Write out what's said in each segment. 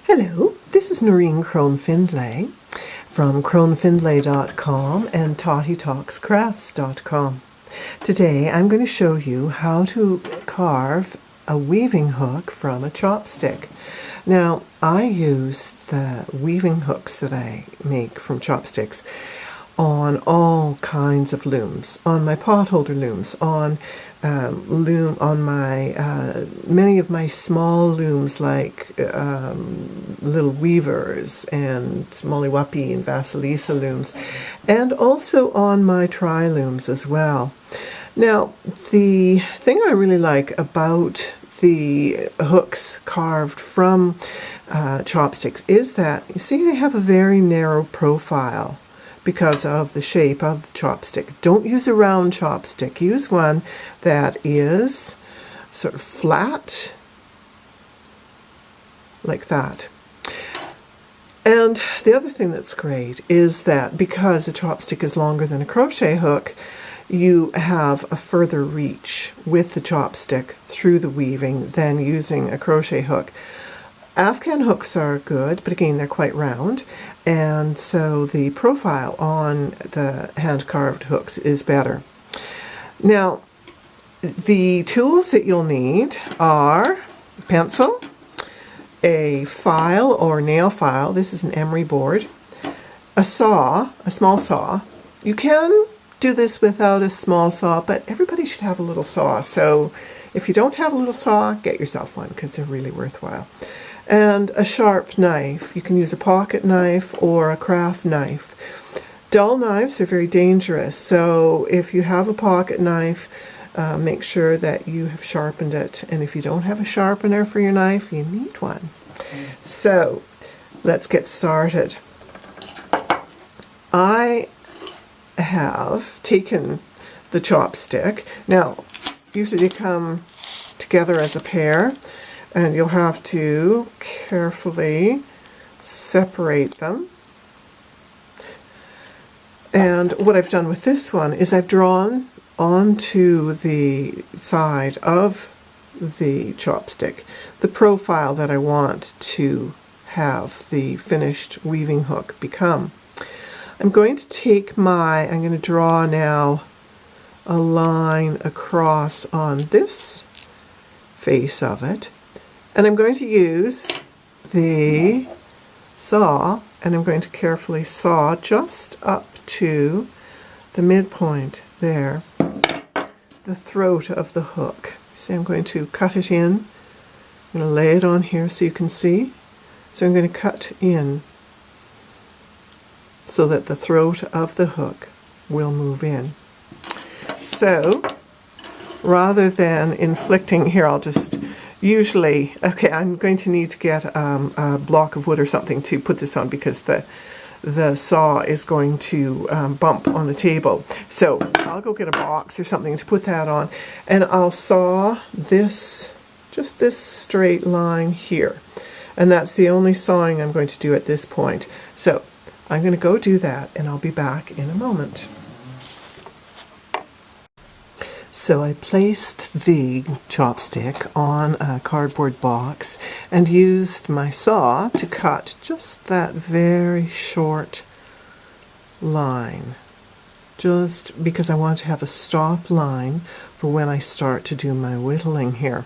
Hello, this is Noreen Crone-Findlay from Crone-Findlay.com and TottyTalksCrafts.com. Today I'm going to show you how to carve a weaving hook from a chopstick. Now, I use the weaving hooks that I make from chopsticks on all kinds of looms, on my potholder looms, on my many of my small looms like Little Weavers and Mollywappie and Vasilisa looms, and also on my tri-looms as well. Now, the thing I really like about the hooks carved from chopsticks is that, you see, they have a very narrow profile because of the shape of the chopstick. Don't use a round chopstick. Use one that is sort of flat, like that. And the other thing that's great is that because a chopstick is longer than a crochet hook, you have a further reach with the chopstick through the weaving than using a crochet hook. Afghan hooks are good, but again, they're quite round, and so the profile on the hand-carved hooks is better. Now, the tools that you'll need are a pencil, a file or nail file, this is an emery board, a saw, a small saw. You can do this without a small saw, but everybody should have a little saw, so if you don't have a little saw, get yourself one because they're really worthwhile. And a sharp knife. You can use a pocket knife or a craft knife. Dull knives are very dangerous, so if you have a pocket knife, make sure that you have sharpened it. And if you don't have a sharpener for your knife, you need one. So let's get started. I have taken the chopstick. Now, usually they come together as a pair, and you'll have to carefully separate them. And what I've done with this one is I've drawn onto the side of the chopstick the profile that I want to have the finished weaving hook become. I'm going to draw now a line across on this face of it. And I'm going to use the saw, and I'm going to carefully saw just up to the midpoint there, the throat of the hook. See, I'm going to cut it in. I'm going to lay it on here so you can see. So I'm going to cut in so that the throat of the hook will move in. So rather than inflicting, here I'll just I'm going to need to get a block of wood or something to put this on because the saw is going to bump on the table. So I'll go get a box or something to put that on, and I'll saw this, just this straight line here. And that's the only sawing I'm going to do at this point. So I'm going to go do that, and I'll be back in a moment. So I placed the chopstick on a cardboard box and used my saw to cut just that very short line, just because I want to have a stop line for when I start to do my whittling here.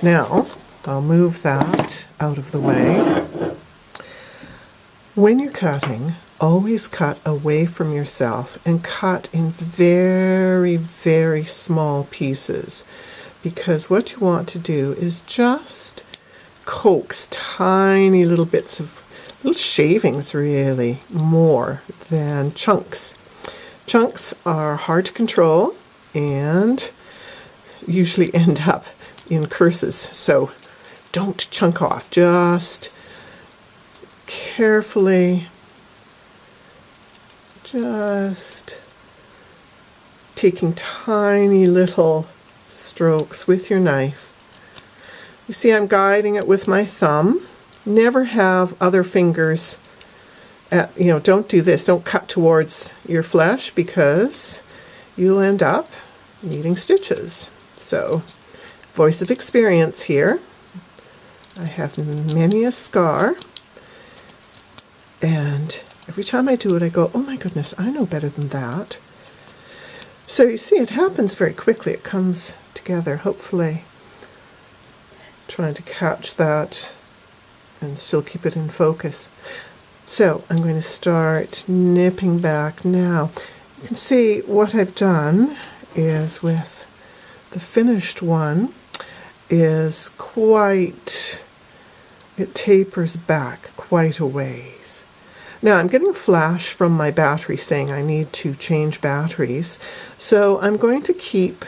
Now, I'll move that out of the way. When you're cutting, always cut away from yourself and cut in very, very small pieces, because what you want to do is just coax tiny little bits of little shavings, really, more than chunks. Chunks are hard to control and usually end up in curses, so don't chunk off. Just carefully, just taking tiny little strokes with your knife. You see, I'm guiding it with my thumb. Never have other fingers don't do this. Don't cut towards your flesh because you'll end up needing stitches. So, voice of experience here. I have many a scar, and every time I do it I go, oh my goodness, I know better than that. So you see, it happens very quickly. It comes together. Hopefully trying to catch that and still keep it in focus. So I'm going to start nipping back now. You can see what I've done is with the finished one is quite, it tapers back quite a ways. Now I'm getting a flash from my battery saying I need to change batteries, so I'm going to keep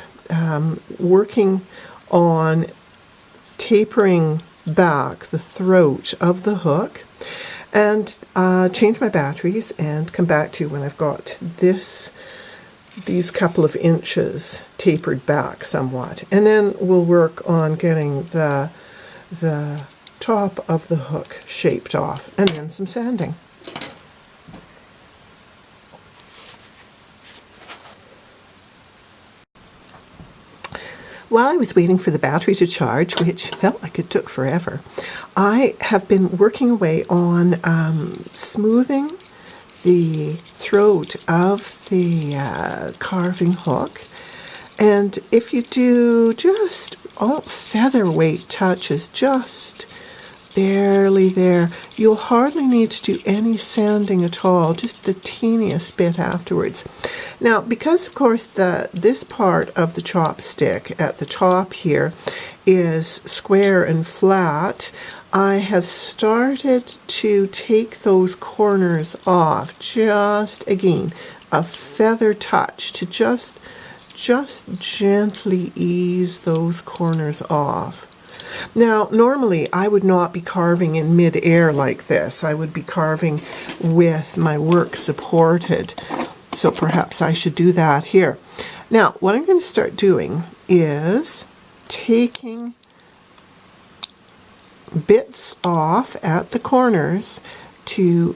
working on tapering back the throat of the hook and change my batteries and come back to you when I've got these couple of inches tapered back somewhat, and then we'll work on getting the top of the hook shaped off, and then some sanding. While I was waiting for the battery to charge, which felt like it took forever, I have been working away on smoothing the throat of the carving hook. And if you do just all featherweight touches, just barely there, you'll hardly need to do any sanding at all, just the teeniest bit afterwards. Now, because of course this part of the chopstick at the top here is square and flat, I have started to take those corners off, just again a feather touch to just gently ease those corners off. Now, normally I would not be carving in mid-air like this. I would be carving with my work supported. So perhaps I should do that here. Now, what I'm going to start doing is taking bits off at the corners to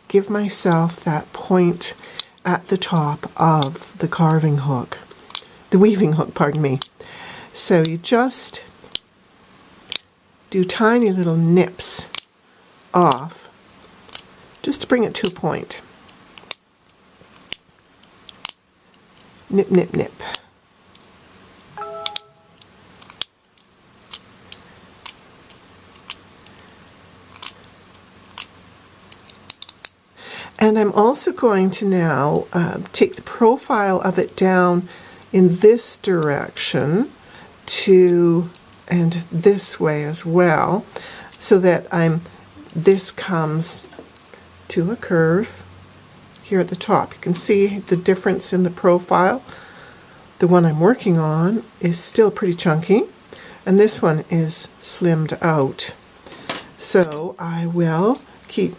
give myself that point at the top of the carving hook, the weaving hook, pardon me. So you just do tiny little nips off just to bring it to a point. Nip, nip, nip. And I'm also going to now take the profile of it down in this direction and this way as well, so that this comes to a curve here at the top. You can see the difference in the profile. The one I'm working on is still pretty chunky, and this one is slimmed out. So I will keep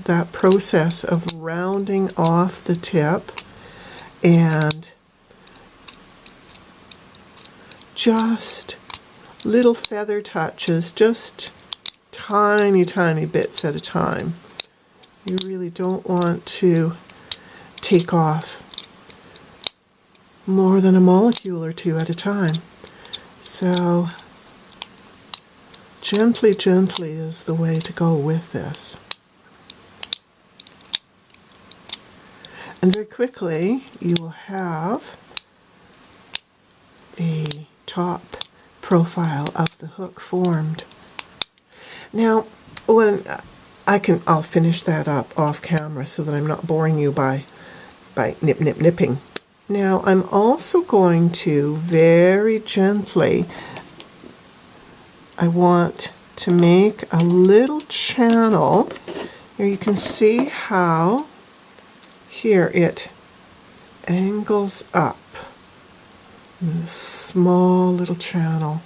that process of rounding off the tip and just little feather touches, just tiny bits at a time. You really don't want to take off more than a molecule or two at a time. So gently is the way to go with this. And very quickly you will have the top profile of the hook formed. Now, when I'll finish that up off camera so that I'm not boring you by nipping. Now I'm also going to very gently, I want to make a little channel. Here you can see how here it angles up. A small little channel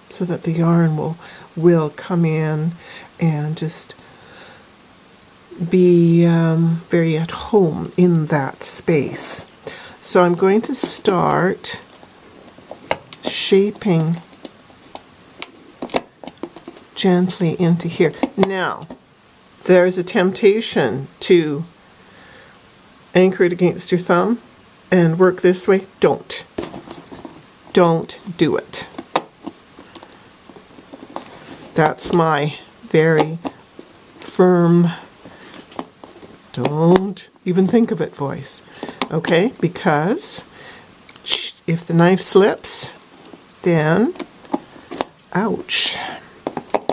so that the yarn will come in and just be very at home in that space. So I'm going to start shaping gently into here. Now, there's a temptation to anchor it against your thumb and work this way. Don't do it. That's my very firm, don't even think of it voice. Okay, because if the knife slips, then ouch.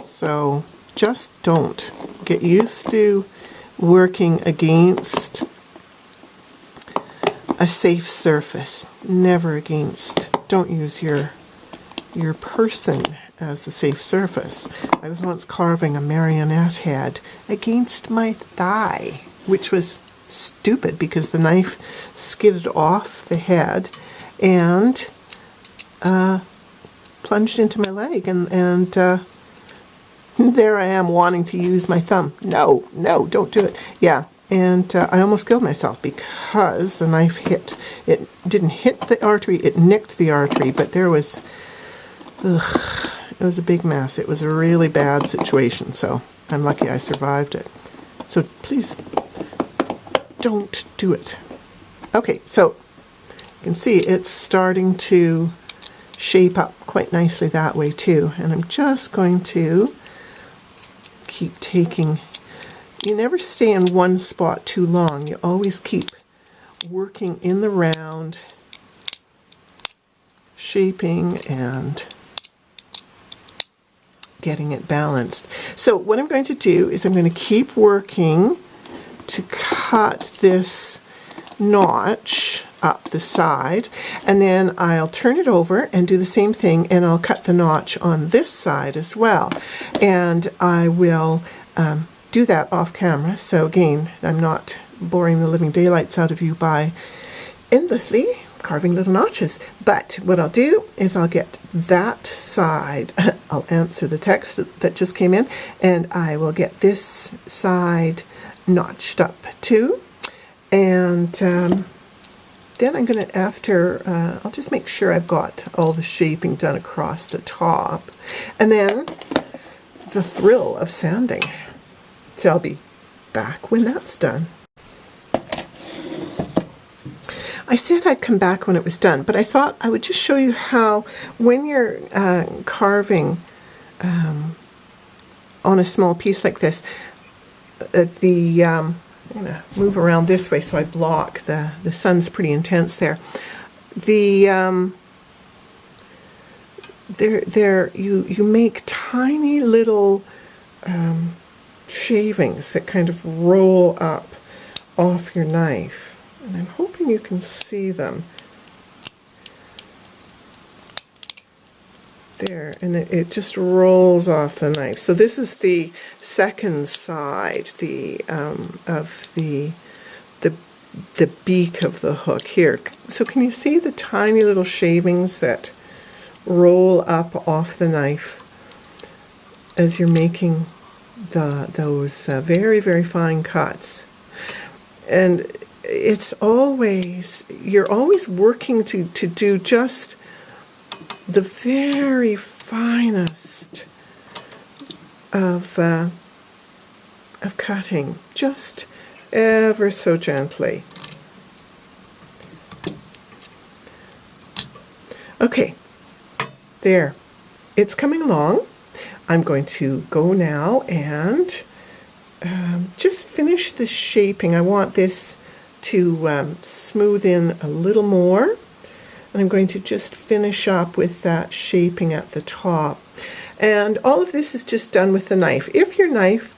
So just don't. Get used to working against a safe surface, never against. Don't use your person as a safe surface. I was once carving a marionette head against my thigh, which was stupid because the knife skidded off the head and plunged into my leg, and there I am wanting to use my thumb. No, don't do it. Yeah, and I almost killed myself because the knife it didn't hit the artery, it nicked the artery, but there was, it was a big mess. It was a really bad situation, so I'm lucky I survived it. So please don't do it. Okay, so you can see it's starting to shape up quite nicely that way too, and I'm just going to keep taking. You never stay in one spot too long. You always keep working in the round, shaping and getting it balanced. So what I'm going to do is I'm going to keep working to cut this notch up the side, and then I'll turn it over and do the same thing, and I'll cut the notch on this side as well, and I will do that off camera. So again, I'm not boring the living daylights out of you by endlessly carving little notches, but what I'll do is I'll get that side, I'll answer the text that just came in, and I will get this side notched up too, and then I'm going to, I'll just make sure I've got all the shaping done across the top, and then the thrill of sanding. So I'll be back when that's done. I said I'd come back when it was done, but I thought I would just show you how when you're carving on a small piece like this, I'm going to move around this way so I block the sun's pretty intense there. You make tiny little shavings that kind of roll up off your knife, and I'm hoping you can see them there, and it just rolls off the knife. So this is the second side, of the beak of the hook here. So can you see the tiny little shavings that roll up off the knife as you're making those very, very fine cuts? And it's always, you're always working to do just the very finest of cutting, just ever so gently. Okay, there, it's coming along. I'm going to go now and just finish the shaping. I want this to smooth in a little more, and I'm going to just finish up with that shaping at the top. And all of this is just done with the knife. If your knife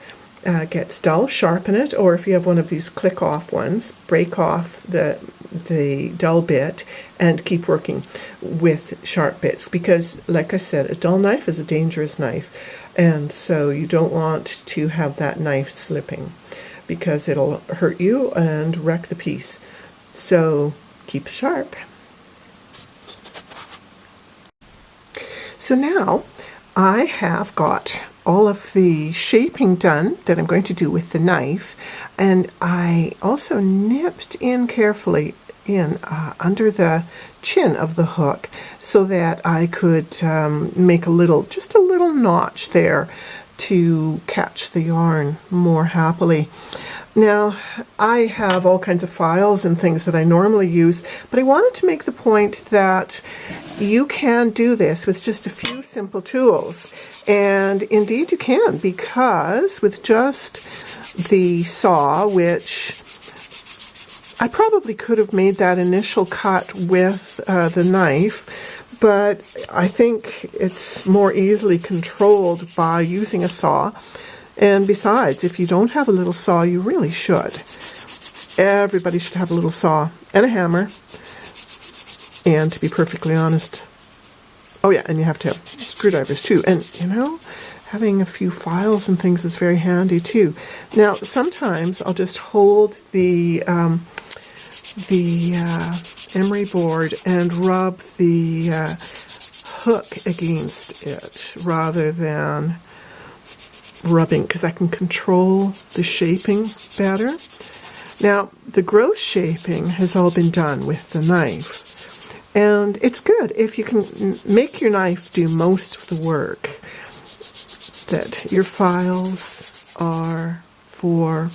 gets dull, sharpen it, or if you have one of these click-off ones, break off the dull bit and keep working with sharp bits, because like I said, a dull knife is a dangerous knife, and so you don't want to have that knife slipping because it'll hurt you and wreck the piece. So keep sharp. So now I have got all of the shaping done that I'm going to do with the knife, and I also nipped in carefully in under the chin of the hook so that I could make just a little notch there to catch the yarn more happily. Now, I have all kinds of files and things that I normally use, but I wanted to make the point that you can do this with just a few simple tools. And indeed you can, because with just the saw, which I probably could have made that initial cut with the knife, but I think it's more easily controlled by using a saw. And besides, if you don't have a little saw, you really should. Everybody should have a little saw and a hammer. And to be perfectly honest, oh yeah, and you have to have screwdrivers too. And you know, having a few files and things is very handy too. Now, sometimes I'll just hold the emery board and rub the hook against it rather than rubbing, because I can control the shaping better. Now, the gross shaping has all been done with the knife, and it's good if you can make your knife do most of the work, that your files are for,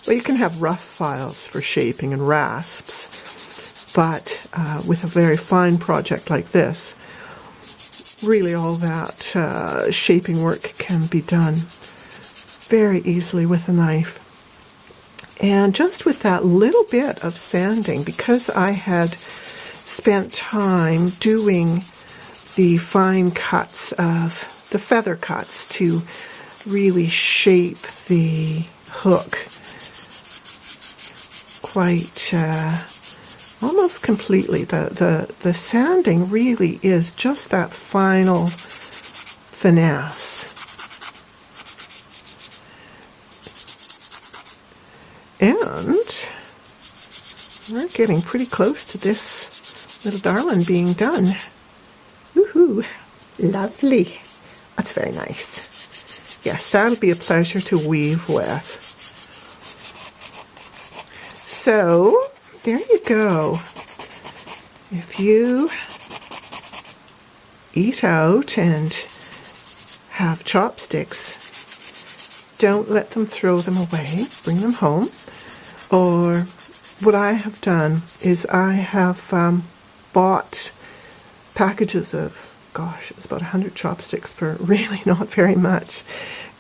well, you can have rough files for shaping and rasps, but with a very fine project like this, really all that shaping work can be done very easily with a knife. And just with that little bit of sanding, because I had spent time doing the fine cuts of the feather cuts to really shape the hook quite almost completely. The sanding really is just that final finesse. And we're getting pretty close to this little darling being done. Woohoo! Lovely. That's very nice. Yes, that'll be a pleasure to weave with. So, there you go. If you eat out and have chopsticks, don't let them throw them away. Bring them home. Or what I have done is I have bought packages of, gosh, it was about 100 chopsticks for really not very much.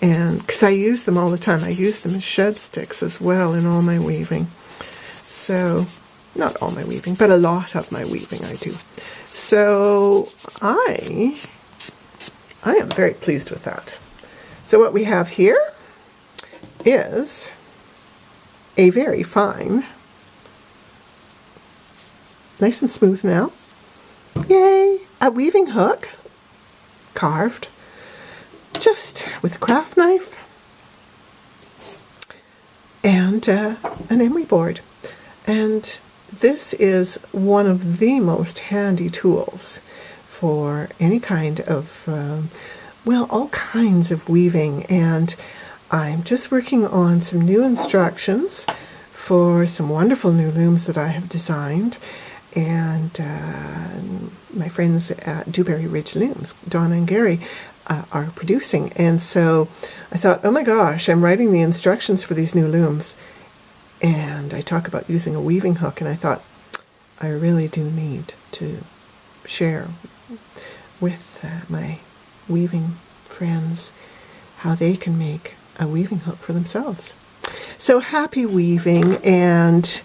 And because I use them all the time. I use them as shed sticks as well in all my weaving. So, not all my weaving, but a lot of my weaving I do. So, I am very pleased with that. So what we have here is a very fine, nice and smooth now, yay, a weaving hook, carved, just with a craft knife, and an emery board. And this is one of the most handy tools for any kind of, well, all kinds of weaving. And I'm just working on some new instructions for some wonderful new looms that I have designed. And my friends at Dewberry Ridge Looms, Donna and Gary, are producing. And so I thought, oh my gosh, I'm writing the instructions for these new looms. And I talk about using a weaving hook, and I thought, I really do need to share with my weaving friends how they can make a weaving hook for themselves. So happy weaving, and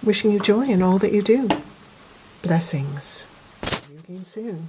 wishing you joy in all that you do. Blessings. See you again soon.